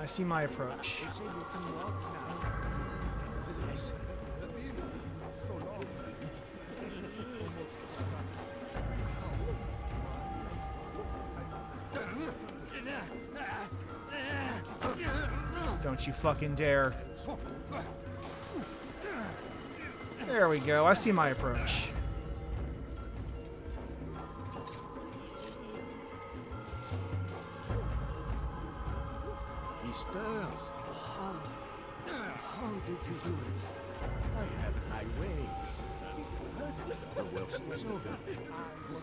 I see my approach. Don't you fucking dare. There we go. I see my approach. He stirs. How did you do it? I have my ways. The worst is over.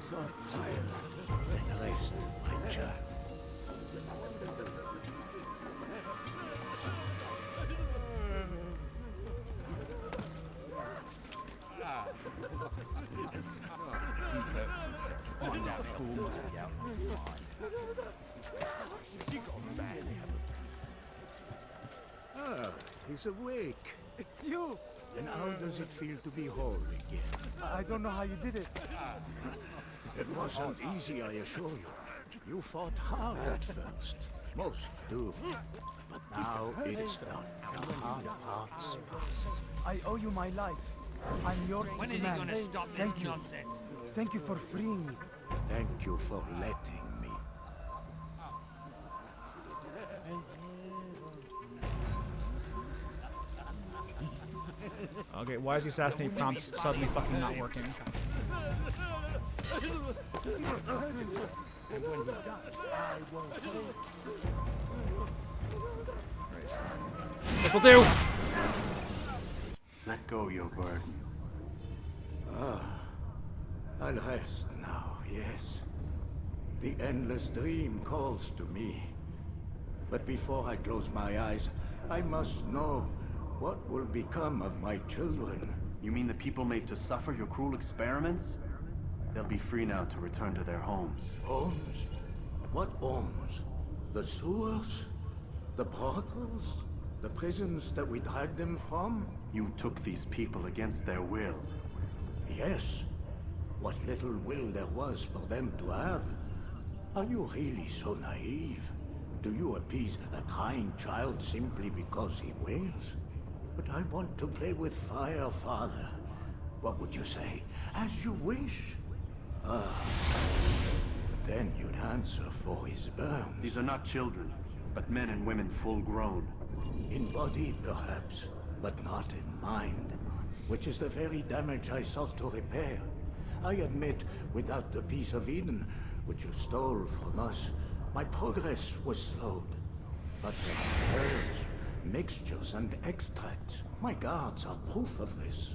So tired. And rest, my child. Ah, he's awake. It's you! And how does it feel to be whole again? I don't know how you did it. It wasn't easy, I assure you. You fought hard at first. Most do. But now it's done. The hard part's past. I owe you my life. I'm yours to When is he demand. gonna stop Thank this you. nonsense? Thank you for freeing me. Thank you for letting me. Okay, why is the assassinate prompt suddenly fucking not working? This'll do! Let go your burden. I'll rest now, yes. The endless dream calls to me. But before I close my eyes, I must know what will become of my children. You mean the people made to suffer your cruel experiments? They'll be free now to return to their homes. Homes? What homes? The sewers? The brothels? The prisons that we dragged them from? You took these people against their will. Yes. What little will there was for them to have. Are you really so naive? Do you appease a crying child simply because he wails? But I want to play with fire, Father. What would you say? As you wish. But then you'd answer for his burns. These are not children, but men and women full grown. In body, perhaps, but not in mind. Which is the very damage I sought to repair. I admit, without the piece of Eden, which you stole from us, my progress was slowed. But the herbs, mixtures, and extracts, my guards are proof of this.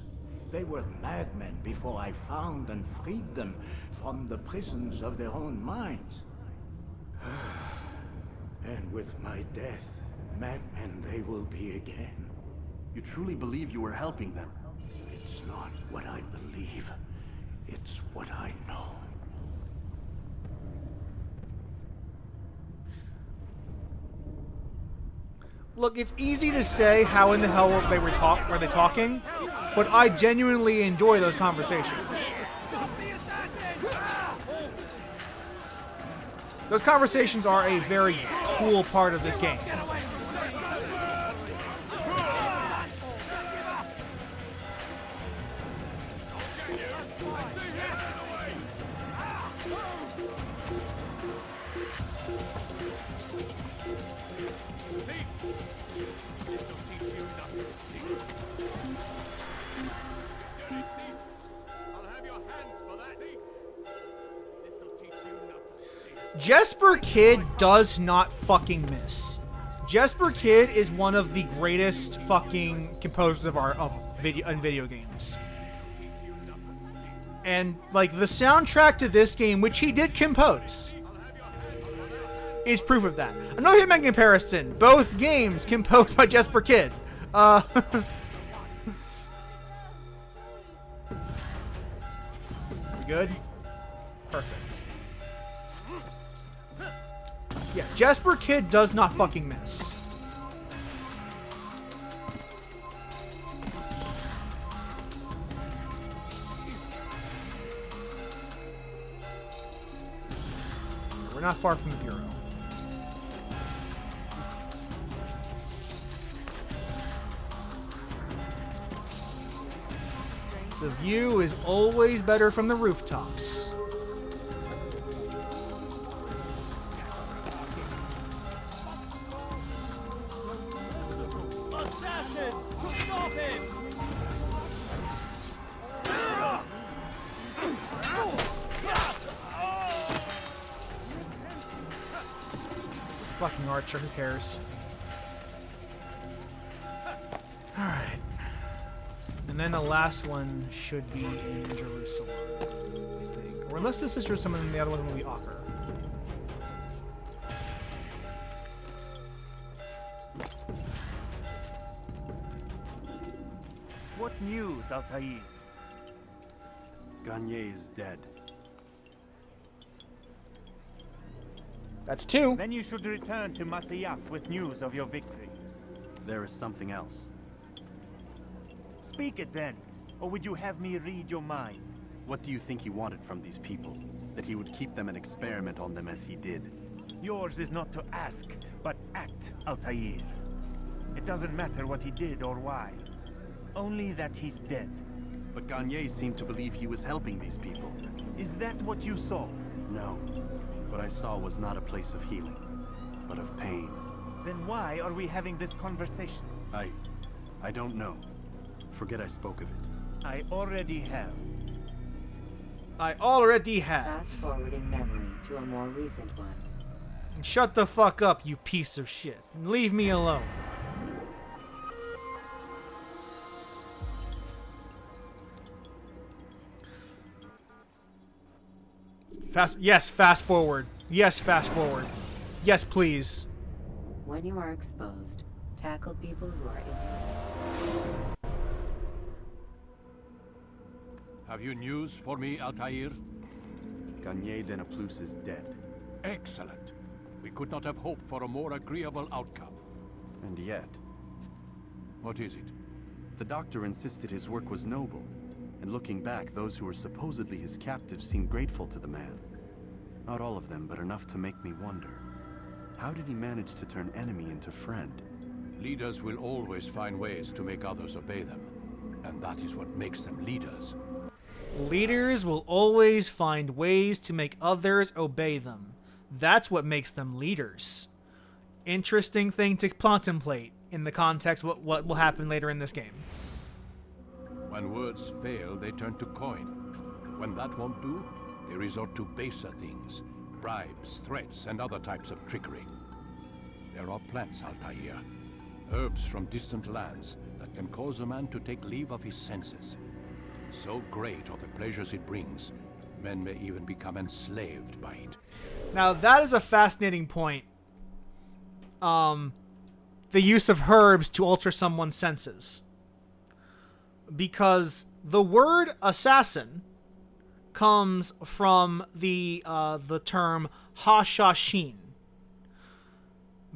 They were madmen before I found and freed them from the prisons of their own minds. And with my death, madmen they will be again. You truly believe you were helping them? It's not what I believe. It's what I know. Look, it's easy to say how in the hell were they talking, but I genuinely enjoy those conversations. Those conversations are a very cool part of this game. Jesper Kid does not fucking miss. Jesper Kid is one of the greatest fucking composers of video games. And like the soundtrack to this game, which he did compose, is proof of that. I'm not Hitman comparison. Both games composed by Jesper Kid. Good? Perfect. Yeah, Jesper Kid does not fucking miss. We're not far from the Bureau. The view is always better from the rooftops. Assassin! Stop him! Fucking archer, who cares? Alright. And then the last one should be in Jerusalem, I think. Or unless this is Jerusalem and the other one will be Acre. What news, Altair? Garnier is dead. That's two. Then you should return to Masyaf with news of your victory. There is something else. Speak it then, or would you have me read your mind? What do you think he wanted from these people? That he would keep them and experiment on them as he did? Yours is not to ask, but act, Altair. It doesn't matter what he did or why. Only that he's dead. But Garnier seemed to believe he was helping these people. Is that what you saw? No. What I saw was not a place of healing, but of pain. Then why are we having this conversation? I don't know. Forget I spoke of it. I already have. I already have. Fast forwarding memory to a more recent one. Shut the fuck up, you piece of shit. And leave me alone. Fast forward. Yes, fast forward. Yes, please. When you are exposed, tackle people who are in. Have you news for me, Altair? Garnier de Naplouse is dead. Excellent. We could not have hoped for a more agreeable outcome. And yet, What is it? the doctor insisted his work was noble. And looking back, those who were supposedly his captives seemed grateful to the man. Not all of them, but enough to make me wonder. How did he manage to turn enemy into friend? Leaders will always find ways to make others obey them. And that is what makes them leaders. Leaders will always find ways to make others obey them. That's what makes them leaders. Interesting thing to contemplate in the context of what will happen later in this game. When words fail, they turn to coin. When that won't do, they resort to baser things. Bribes, threats, and other types of trickery. There are plants, Altair. Herbs from distant lands that can cause a man to take leave of his senses. So great are the pleasures it brings, men may even become enslaved by it. Now that is a fascinating point. The use of herbs to alter someone's senses. Because the word assassin comes from the term Hashashin.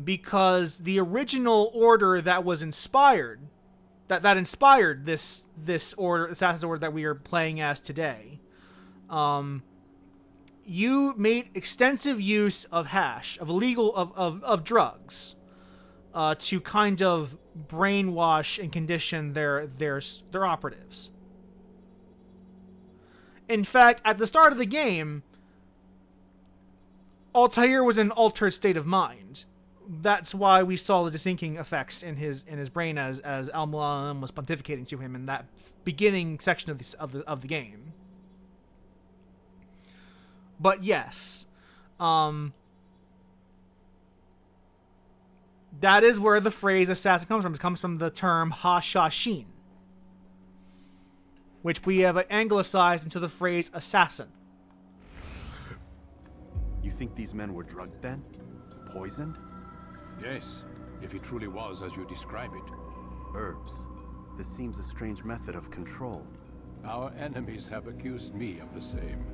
Because the original order that was inspired, that inspired this order, assassin's order that we are playing as today, you made extensive use of hash, of illegal of drugs, to kind of brainwash and condition their operatives. In fact, at the start of the game, Altair was in an altered state of mind. That's why we saw the desyncing effects in his brain as Al-Mualim was pontificating to him in that beginning section of the game. But yes, that is where the phrase assassin comes from. It comes from the term Hashashin, which we have anglicized into the phrase assassin. You think these men were drugged then? Poisoned? Yes, if it truly was as you describe it. Herbs. This seems a strange method of control. Our enemies have accused me of the same.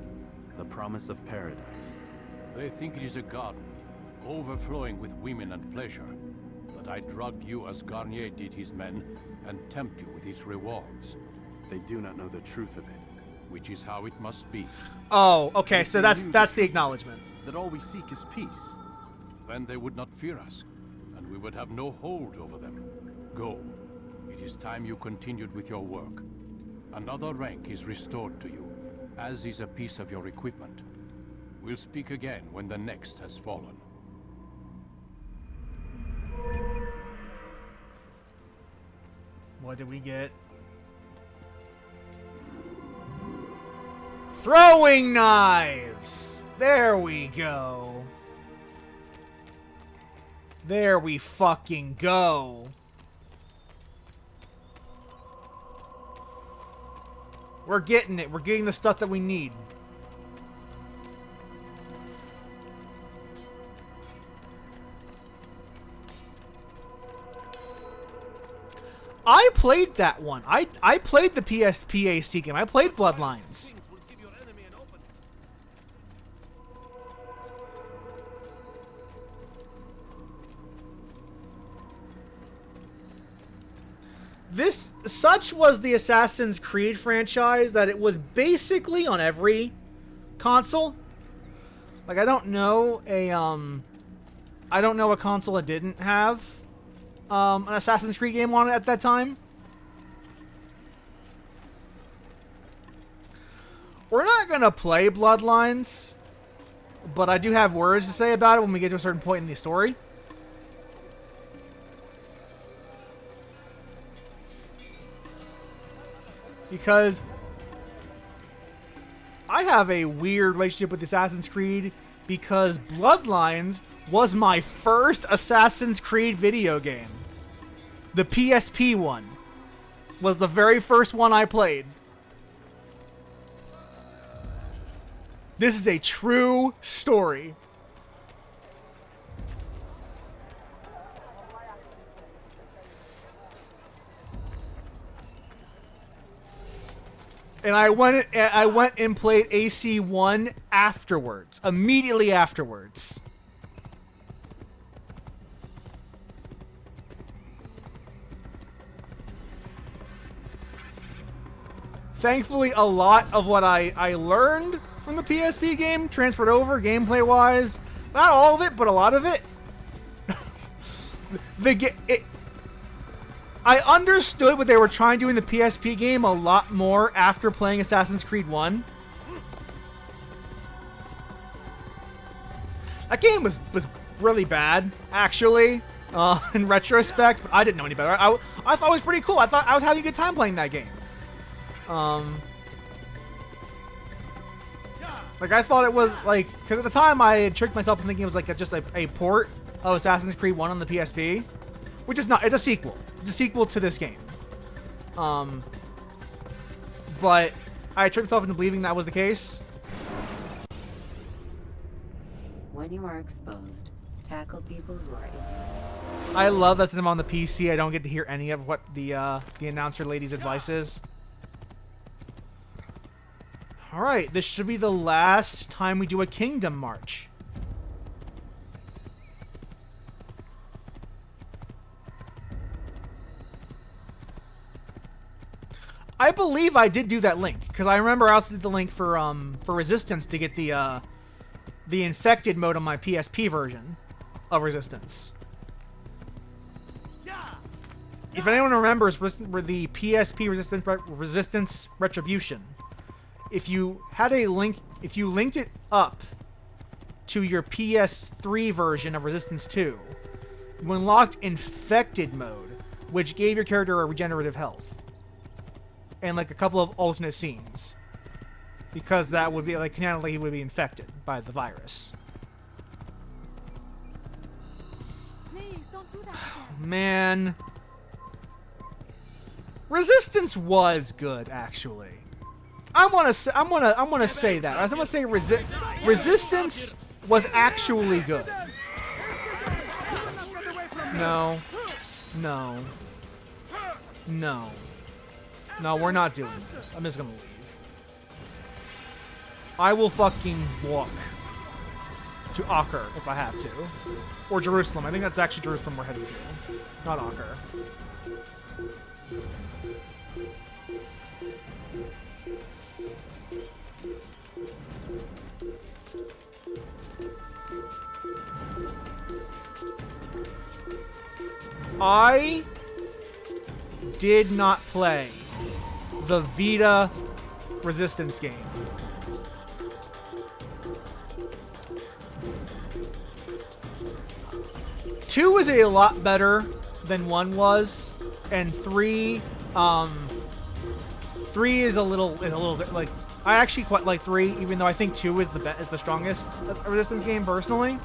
The promise of paradise. They think it is a garden, overflowing with women and pleasure. That I drug you as Garnier did his men, and tempt you with his rewards. They do not know the truth of it. Which is how it must be. Oh, okay, so that's the acknowledgement. That all we seek is peace. Then they would not fear us, and we would have no hold over them. Go. It is time you continued with your work. Another rank is restored to you, as is a piece of your equipment. We'll speak again when the next has fallen. What did we get? Throwing knives! There we go. There we fucking go. We're getting it. We're getting the stuff that we need. I played that one. I played the PSPAC game. I played Bloodlines. Such was the Assassin's Creed franchise that it was basically on every console. Like, I don't know a console that didn't have an Assassin's Creed game on it at that time. We're not gonna play Bloodlines, but I do have words to say about it when we get to a certain point in the story. Because I have a weird relationship with Assassin's Creed because Bloodlines was my first Assassin's Creed video game. The PSP one was the very first one I played. This is a true story. And I went and played AC1 afterwards, immediately afterwards. Thankfully, a lot of what I learned from the PSP game transferred over gameplay-wise. Not all of it, but a lot of it. I understood what they were trying to do in the PSP game a lot more after playing Assassin's Creed 1. That game was really bad, actually, in retrospect, but I didn't know any better. I thought it was pretty cool. I thought I was having a good time playing that game. Like, I thought it was, like, because at the time I had tricked myself into thinking it was, like, just a port of Assassin's Creed 1 on the PSP, which is not. It's a sequel. It's a sequel to this game. But I tricked myself into believing that was the case. When you are exposed, tackle people who are in. I love that since I'm on the PC, I don't get to hear any of what the announcer lady's advice is. Alright, this should be the last time we do a Kingdom March. I believe I did do that link, because I remember I also did the link for Resistance to get the infected mode on my PSP version of Resistance. If anyone remembers the PSP Resistance Retribution, if you had a link, if you linked it up to your PS3 version of Resistance 2, you unlocked infected mode, which gave your character a regenerative health. And like a couple of alternate scenes. Because that would be like canonically he would be infected by the virus. Please don't do that again. Man. Resistance was good, actually. I'm gonna say that. I'm gonna say Resistance was actually good. No. No. No. No, we're not doing this. I'm just gonna leave. I will fucking walk to Acre if I have to. Or Jerusalem. I think that's actually Jerusalem we're headed to. Not Acre. I did not play the Vita Resistance game. Two is a lot better than 1 was, and 3 is a little like, I actually quite like 3, even though I think 2 is the strongest Resistance game personally.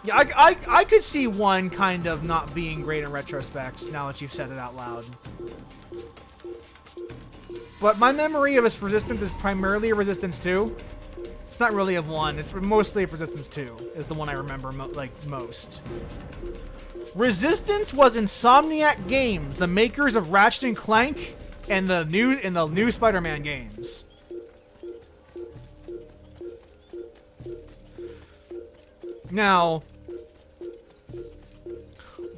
Yeah, I could see 1 kind of not being great in retrospect now that you've said it out loud. But my memory of its Resistance is primarily a Resistance 2. It's not really of 1. It's mostly a Resistance 2 is the one I remember most. Resistance was Insomniac Games, the makers of Ratchet and Clank and the new Spider-Man games. Now,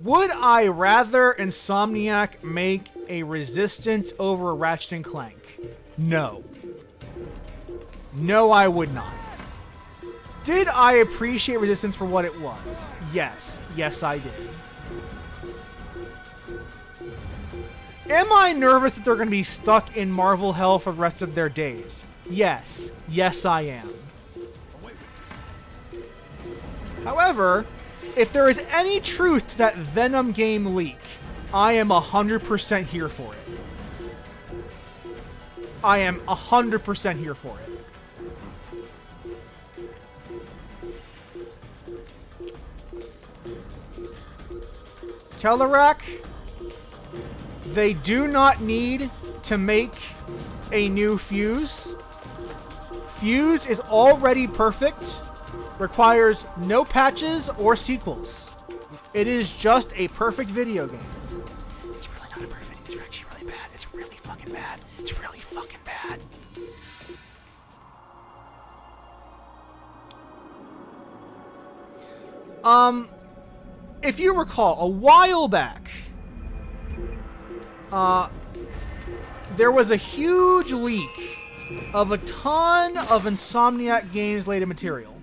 would I rather Insomniac make a Resistance over Ratchet and Clank? No. No, I would not. Did I appreciate Resistance for what it was? Yes. Yes, I did. Am I nervous that they're going to be stuck in Marvel hell for the rest of their days? Yes. Yes, I am. However, if there is any truth to that Venom game leak, I am 100% here for it. I am 100% here for it. Kellerak, they do not need to make a new Fuse. Fuse is already perfect, requires no patches or sequels. It is just a perfect video game. It's really not a perfect, it's actually really bad. It's really fucking bad. It's really fucking bad. If you recall, a while back, there was a huge leak of a ton of Insomniac Games related material.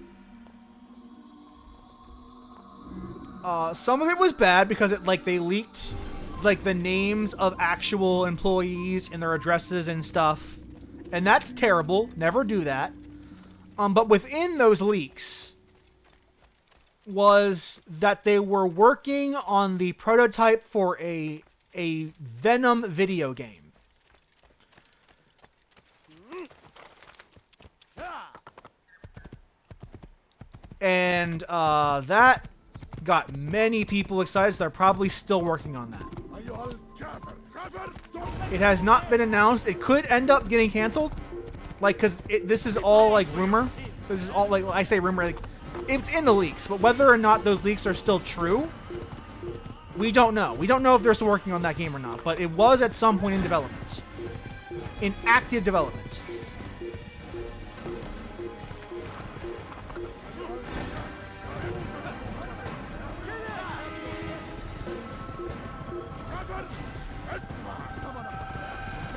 Some of it was bad because they leaked the names of actual employees and their addresses and stuff, and that's terrible. Never do that. But within those leaks was that they were working on the prototype for a Venom video game. And that got many people excited, so they're probably still working on that. It has not been announced. It could end up getting canceled, because this is all rumor. This is all I say rumor, it's in the leaks, but whether or not those leaks are still true, we don't know. We don't know if they're still working on that game or not, but it was at some point in development. In active development.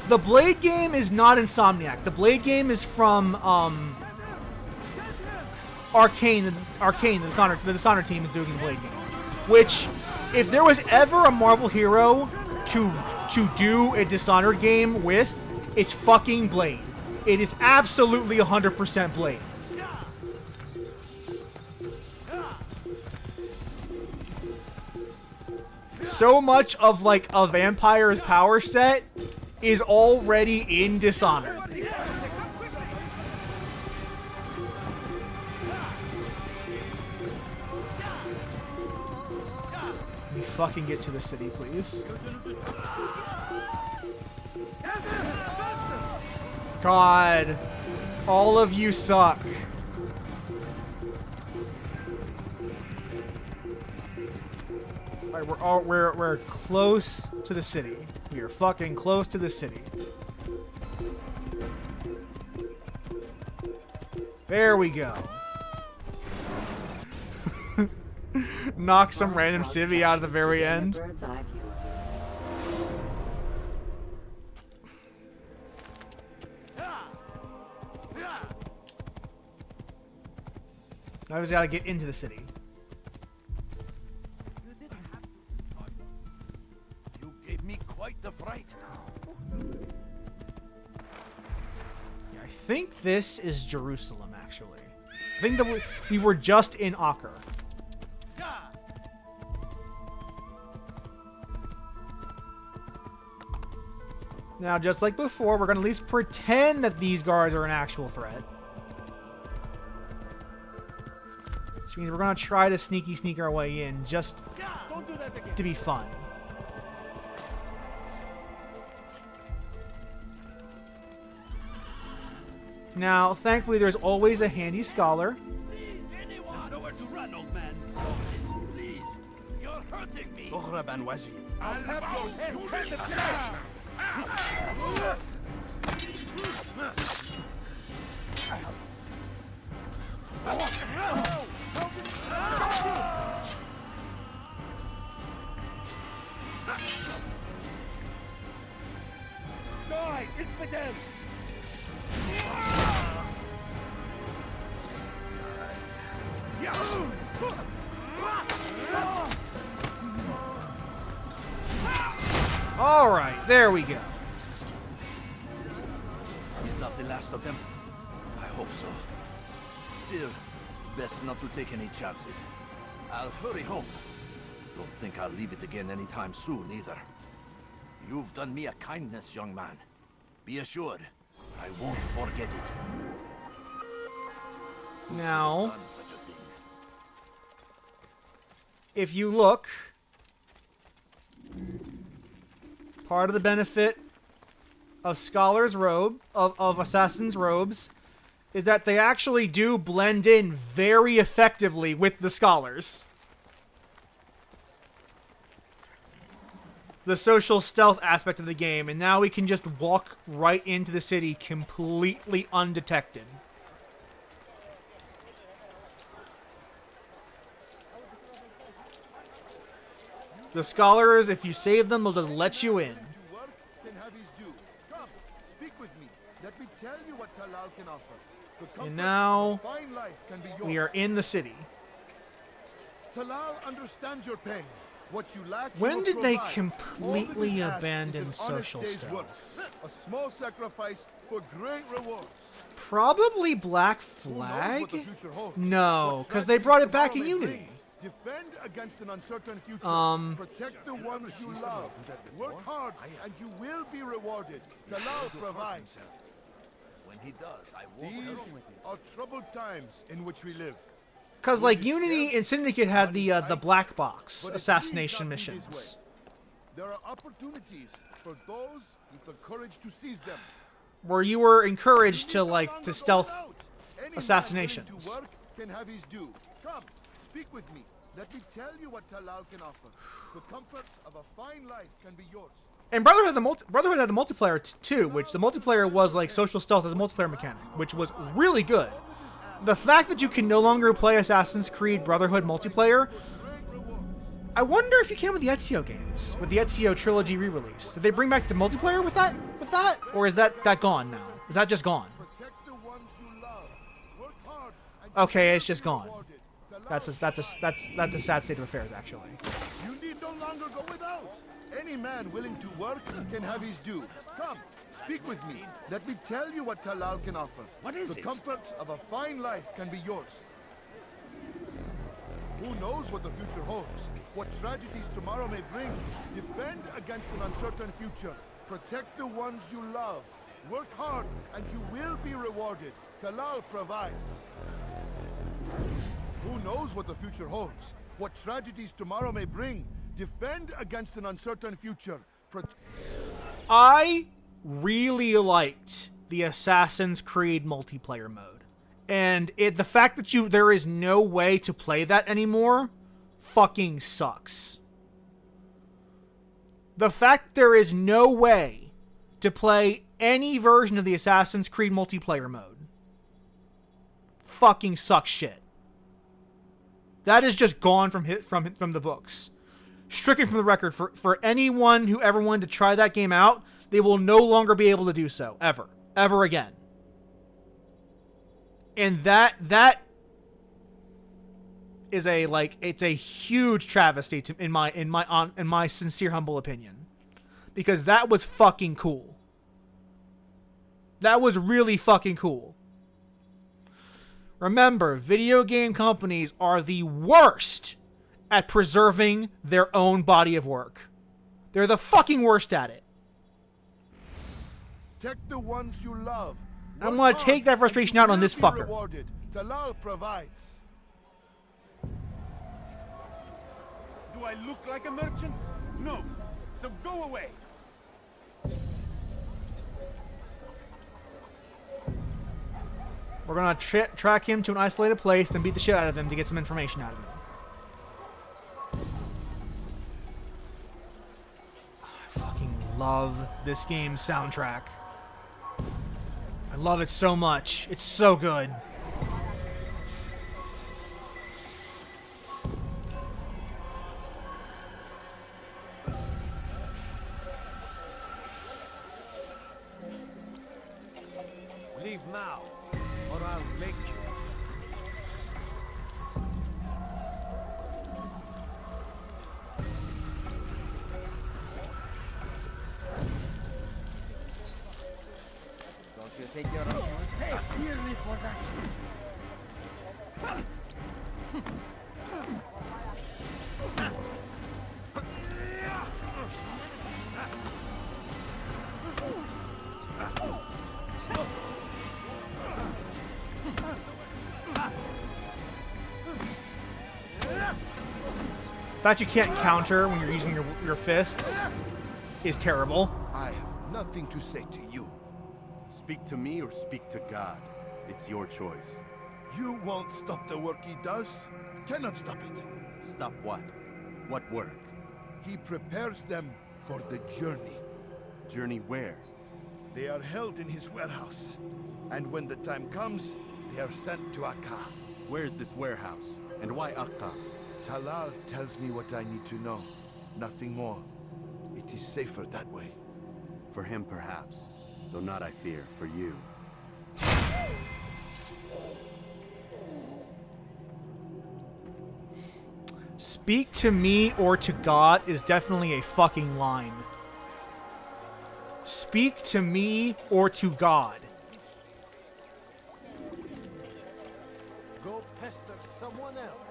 The Blade game is not Insomniac. The Blade game is from Arcane, the Dishonored team is doing the Blade game. Which, if there was ever a Marvel hero to do a Dishonored game with, it's fucking Blade. It is absolutely 100% Blade. So much of a vampire's power set is already in Dishonored. Let me fucking get to the city, please. God, all of you suck. All right, we're close to the city. We are fucking close to the city. There we go. Knock some random civvy out at the very end. Now we just gotta get into the city. You gave me quite the think this is Jerusalem, actually. I think that we were just in Acre. Now, just like before, we're going to at least pretend that these guards are an actual threat. Which means we're going to try to sneak our way in just to be fun. Now, thankfully, there's always a handy scholar. There's nowhere to run, old man. Please, you're hurting me. I'll have your head cut the Die, infidel! All right, there we go. He's not the last of them. I hope so. Still, best not to take any chances. I'll hurry home. Don't think I'll leave it again anytime soon, either. You've done me a kindness, young man. Be assured, I won't forget it. Now, Done such a thing. if you look, part of the benefit of Scholar's robe, of Assassin's robes, is that they actually do blend in very effectively with the Scholars. The social stealth aspect of the game, and now we can just walk right into the city completely undetected. The Scholars, if you save them, they'll just let you in. Work can have his due. Come, speak with me. Let me tell you what Talal can offer. The And comforts now, of a fine life can be yours. we are in the city. Talal understands your pain. What you lack, he When will did they provide. completely All that is asked abandon is an honest social day's stealth? work. A small sacrifice for great rewards. Probably Black Who knows what the Flag? future holds? No, What 'cause they strategies brought it back tomorrow in may Unity. bring. Defend against an uncertain future. Protect the ones you love. Work hard, and you will be rewarded. Talal provides. When he does, I won't These are troubled times in which we live. Because, like, Unity and Syndicate had the black box But it assassination need not be this missions. way. There are opportunities for those with the courage to seize them. Where you were encouraged to, like, No to longer stealth go without. Any man assassinations. willing to work can have his due. Come, speak with me. Let me tell you what Talal can offer. The comforts of a fine life can be yours. And Brotherhood had the multiplayer too, which the multiplayer was like social stealth as a multiplayer mechanic, which was really good. The fact that you can no longer play Assassin's Creed Brotherhood multiplayer, I wonder if you can with the Ezio games, with the Ezio trilogy re-release. Did they bring back the multiplayer with that? Or is that gone now? Is that just gone? Protect the ones you love. Work hard and Okay, you it's will just be gone. rewarded. Talal That's a sad state of affairs, actually. You need no longer go without. Any man willing to work can have his due. Come, speak with me. Let me tell you what Talal can offer. What is the it? comforts of a fine life can be yours. Who knows what the future holds? What tragedies tomorrow may bring? Defend against an uncertain future. Protect the ones you love. Work hard, and you will be rewarded. Talal provides. Who knows what the future holds? What tragedies tomorrow may bring? Defend against an uncertain future. I really liked the Assassin's Creed multiplayer mode. And the fact that there is no way to play that anymore fucking sucks. The fact there is no way to play any version of the Assassin's Creed multiplayer mode fucking sucks shit. That is just gone from the books. Stricken from the record for anyone who ever wanted to try that game out, they will no longer be able to do so ever again. And that is it's a huge travesty in my sincere humble opinion, because that was fucking cool. That was really fucking cool. Remember, video game companies are the worst at preserving their own body of work. They're the fucking worst at it. Protect the ones you love. I'm gonna take that frustration out on this fucker. Rewarded. Talal provides. Do I look like a merchant? No. So go away. We're gonna track him to an isolated place, then beat the shit out of him to get some information out of him. I fucking love this game's soundtrack. I love it so much. It's so good. Leave now, or I'll make you. Don't you think you're a... Hey, hear me for that. The fact you can't counter when you're using your fists is terrible. I have nothing to say to you. Speak to me or speak to God. It's your choice. You won't stop the work he does. Cannot stop it. Stop what? What work? He prepares them for the journey. Journey where? They are held in his warehouse. And when the time comes, they are sent to Akka. Where's this warehouse? And why Akka? Talal tells me what I need to know. Nothing more. It is safer that way. For him, perhaps. Though not, I fear, for you. Speak to me or to God is definitely a fucking line. Speak to me or to God. Go pester someone else.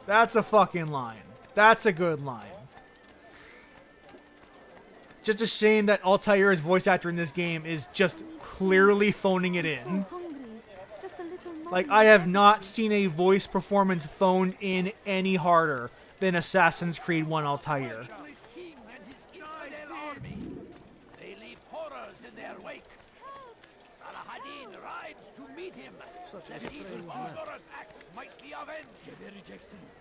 That's a fucking line. That's a good line. Just a shame that Altair's voice actor in this game is just clearly phoning it in. Like, I have not seen a voice performance phoned in any harder than Assassin's Creed 1 Altair. They leave horrors in their wake. Salahadin rides to meet him, that evil barbarous acts might be avenged.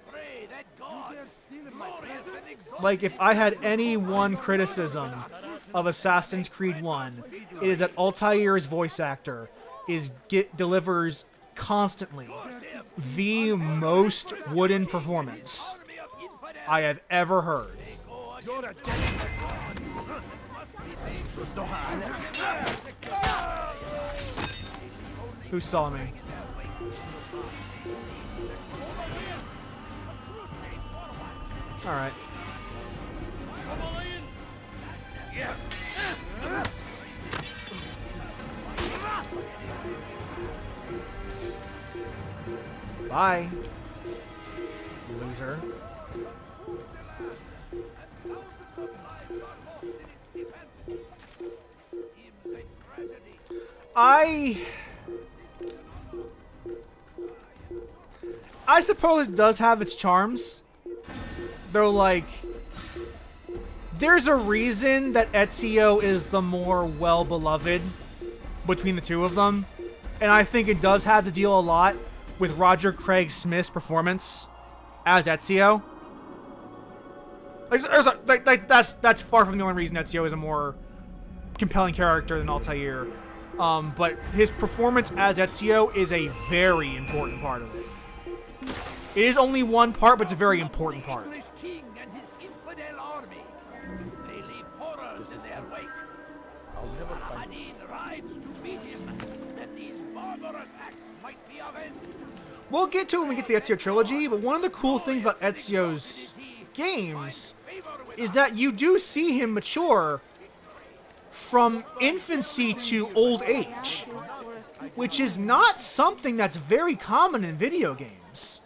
Pray that God, glorious and exalted, Like, if I had any one criticism of Assassin's Creed 1, it is that Altair's voice actor delivers constantly the most wooden performance I have ever heard. Who saw me? Alright. Bye, loser. I suppose it does have its charms. Though, like, there's a reason that Ezio is the more well-beloved between the two of them. And I think it does have to deal a lot with Roger Craig Smith's performance as Ezio. That's far from the only reason Ezio is a more compelling character than Altair. But his performance as Ezio is a very important part of it. It is only one part, but it's a very important part. English king and his infidel army. They leave horrors in their wake. Salahadin rides to meet him, that these barbarous acts might be avenged. We'll get to it when we get to the Ezio trilogy, but one of the cool things about Ezio's games is that you do see him mature from infancy to old age, which is not something that's very common in video games.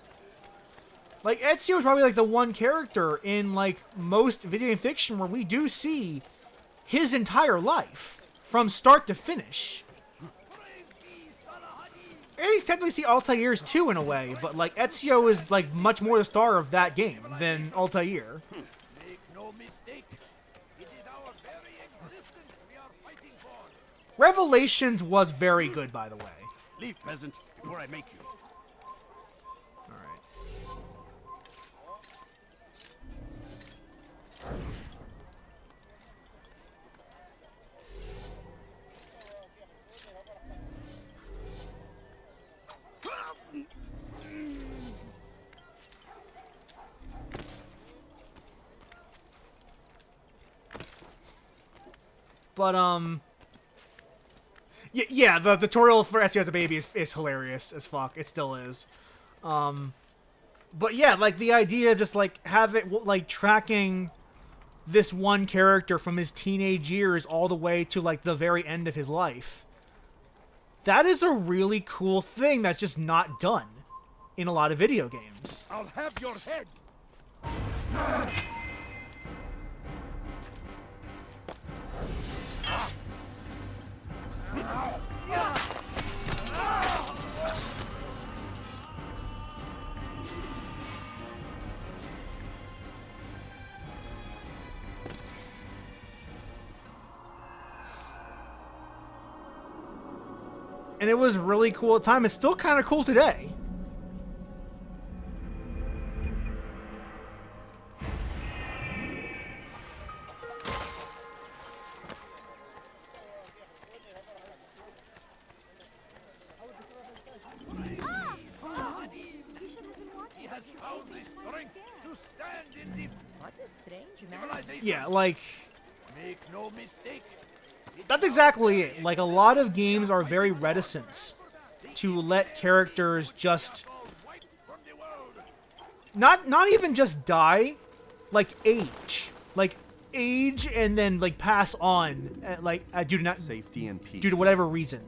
Like, Ezio is probably like the one character in like most video game fiction where we do see his entire life from start to finish. And you technically see Altair's too in a way, but like Ezio is like much more the star of that game than Altair. Make no mistake. It is our very existence we are fighting for. Revelations was very good, by the way. Leave, peasant, before I make you. Alright. But, yeah, the tutorial for Ezio as a baby is hilarious as fuck. It still is. But yeah, like, the idea of just, like, have it, like, tracking this one character from his teenage years all the way to, like, the very end of his life. That is a really cool thing that's just not done in a lot of video games. I'll have your head. And it was really cool at the time. It's still kind of cool today. Yeah, like... Make no mistake. That's exactly it. Like, a lot of games are very reticent to let characters just... Not even just die, like, age. Like, age and then, like, pass on, like, due to safety and peace. due to whatever reason.